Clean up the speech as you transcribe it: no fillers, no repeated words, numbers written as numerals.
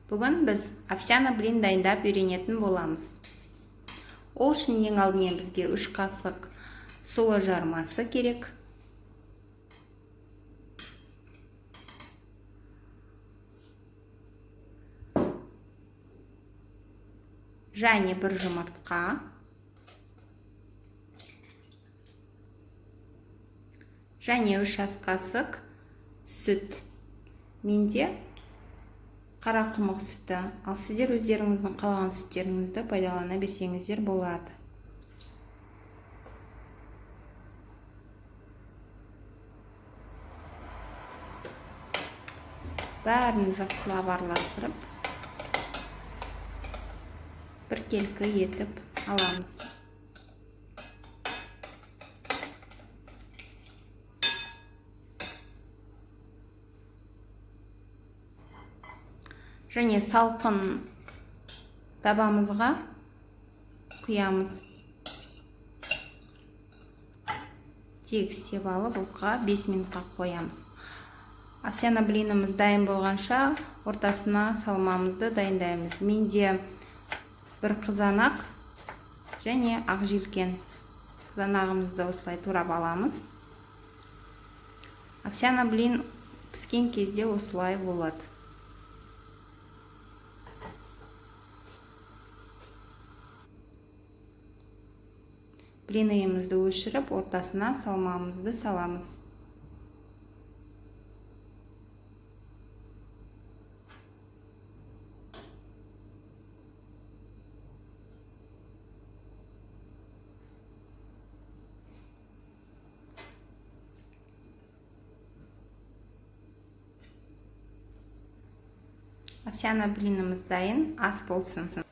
Бүгін біз овсяный блин дайындап үйренетін боламыз. Ол үшін ең алдымен бізге 3 қасық сұлы жармасы керек. Және 1 жұмыртқа. Және 3 ас қасық сүт. Менде қара құмық сүті, ал сіздер өздеріңіздің қалаған сүттеріңізді пайдалана берсеңіздер болады. Бәрін жақсылап араластырып, біркелкі етіп аламыз. Және салқын табамызға құямыз. Тегістеп алып, отқа 5 минутқа қоямыз. Овсяный блиніміз дайын болғанша ортасына салмамызды дайындаймыз. Менде бір қызанақ және ақ желкен. Қызанағымызды осылай турап аламыз. Овсяный блин піскен кезде осылай болады. Блинімізді өшіріп, ортасына салмамызды саламыз. Овсяный блиніміз дайын, ас болсын.